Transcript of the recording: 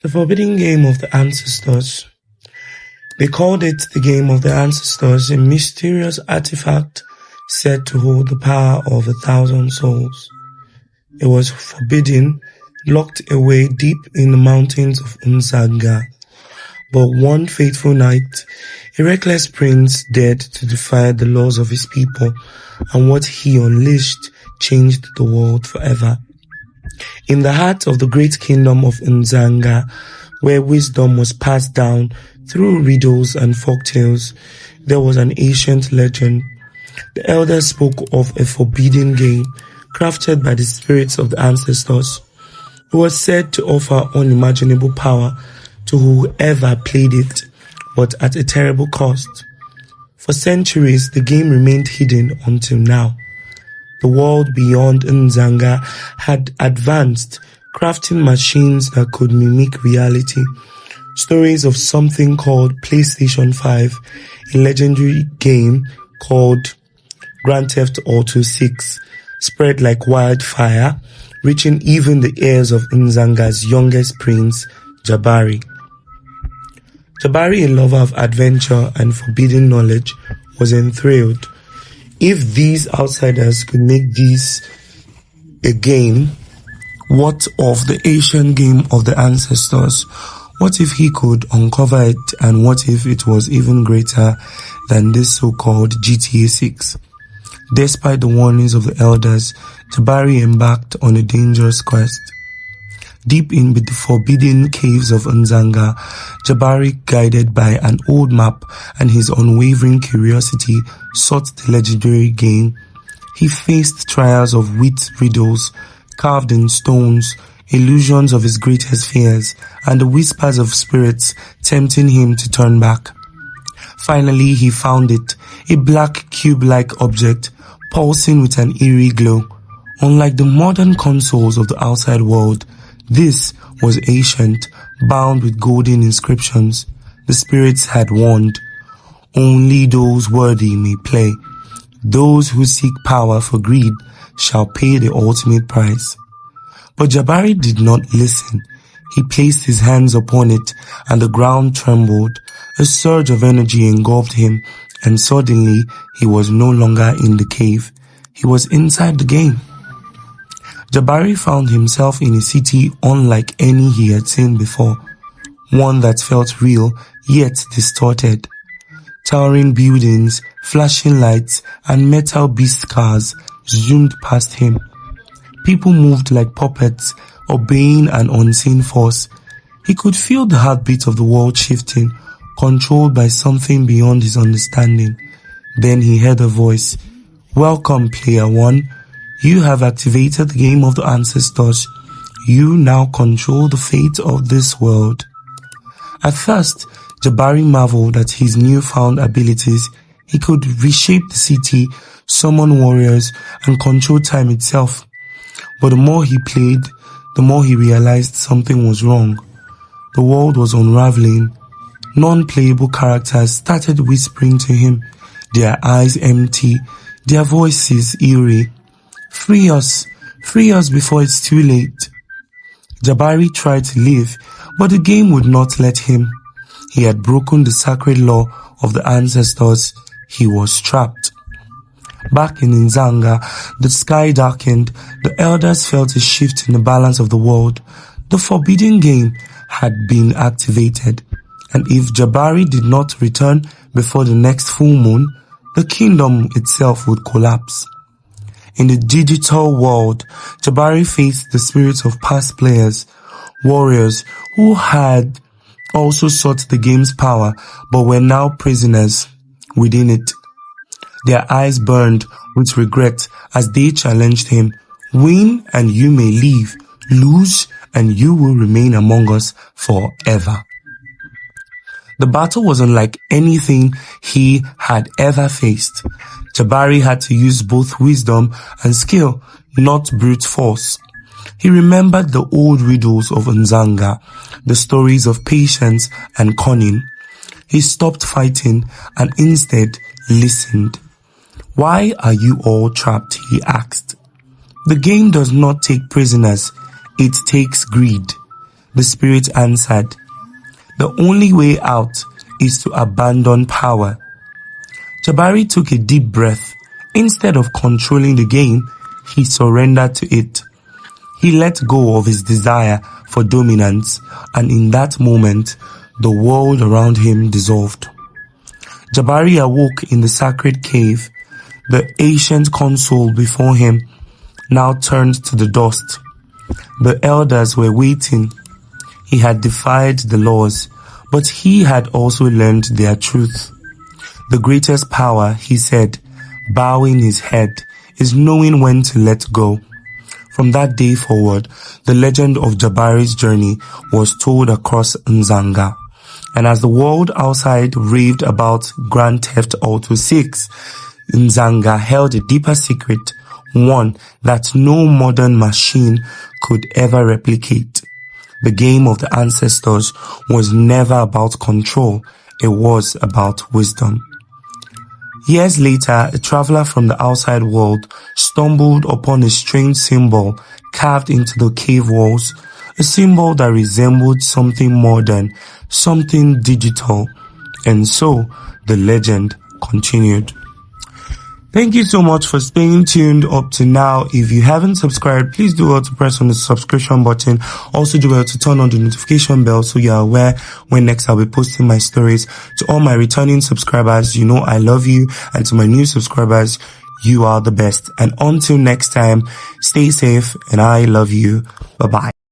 The forbidden game of the ancestors. They called it the game of the ancestors, a mysterious artifact said to hold the power of 1,000 souls. It was forbidden, locked away deep in the mountains of Nzanga. But one fateful night, a reckless prince dared to defy the laws of his people, and what he unleashed changed the world forever. In the heart of the great kingdom of Nzanga, where wisdom was passed down through riddles and folktales, there was an ancient legend. The elders spoke of a forbidden game crafted by the spirits of the ancestors. It was said to offer unimaginable power to whoever played it, but at a terrible cost. For centuries, the game remained hidden until now. The world beyond Nzanga had advanced, crafting machines that could mimic reality. Stories of something called PlayStation 5, a legendary game called Grand Theft Auto 6, spread like wildfire, reaching even the ears of Nzanga's youngest prince, Jabari. Jabari, a lover of adventure and forbidden knowledge, was enthralled. If these outsiders could make this a game, what of the ancient game of the ancestors? What if he could uncover it, and what if it was even greater than this so-called GTA 6? Despite the warnings of the elders, Jabari embarked on a dangerous quest. Deep in the forbidden caves of Nzanga, Jabari, guided by an old map and his unwavering curiosity, sought the legendary game. He faced trials of wit riddles, carved in stones, illusions of his greatest fears, and the whispers of spirits tempting him to turn back. Finally, he found it, a black cube-like object, pulsing with an eerie glow. Unlike the modern consoles of the outside world, this was ancient, bound with golden inscriptions. The spirits had warned, only those worthy may play. Those who seek power for greed shall pay the ultimate price. But Jabari did not listen. He placed his hands upon it, and the ground trembled. A surge of energy engulfed him, and suddenly he was no longer in the cave. He was inside the game. Jabari found himself in a city unlike any he had seen before, one that felt real yet distorted. Towering buildings, flashing lights, and metal beast cars zoomed past him. People moved like puppets, obeying an unseen force. He could feel the heartbeat of the world shifting, controlled by something beyond his understanding. Then he heard a voice. "Welcome, Player One. You have activated the game of the ancestors. You now control the fate of this world." At first, Jabari marveled at his newfound abilities. He could reshape the city, summon warriors, and control time itself. But the more he played, the more he realized something was wrong. The world was unraveling. Non-playable characters started whispering to him, their eyes empty, their voices eerie. Free us before it's too late." Jabari tried to leave, but the game would not let him. He had broken the sacred law of the ancestors. He was trapped. Back in Nzanga, the sky darkened. The elders felt a shift in the balance of the world. The forbidden game had been activated, and if Jabari did not return before the next full moon, the kingdom itself would collapse. In the digital world, Jabari faced the spirits of past players, warriors who had also sought the game's power but were now prisoners within it. Their eyes burned with regret as they challenged him. "Win and you may leave. Lose and you will remain among us forever." The battle was unlike anything he had ever faced. Jabari had to use both wisdom and skill, not brute force. He remembered the old riddles of Nzanga, the stories of patience and cunning. He stopped fighting and instead listened. "Why are you all trapped?" he asked. "The game does not take prisoners, it takes greed. The spirit answered, "The only way out is to abandon power." Jabari took a deep breath. Instead of controlling the game, he surrendered to it. He let go of his desire for dominance, and in that moment, the world around him dissolved. Jabari awoke in the sacred cave. The ancient console before him now turned to the dust. The elders were waiting. He had defied the laws, but he had also learned their truth. The greatest power, he said, bowing his head, is knowing when to let go. From that day forward, the legend of Jabari's journey was told across Nzanga. And as the world outside raved about Grand Theft Auto 6, Nzanga held a deeper secret, one that no modern machine could ever replicate. The game of the ancestors was never about control, it was about wisdom. Years later, a traveler from the outside world stumbled upon a strange symbol carved into the cave walls, a symbol that resembled something modern, something digital. And so, the legend continued. Thank you so much for staying tuned up to now. If you haven't subscribed, please do well to press on the subscription button. Also do well to turn on the notification bell so you're aware when next I'll be posting my stories. To all my returning subscribers, you know I love you. And to my new subscribers, you are the best. And until next time, stay safe and I love you. Bye-bye.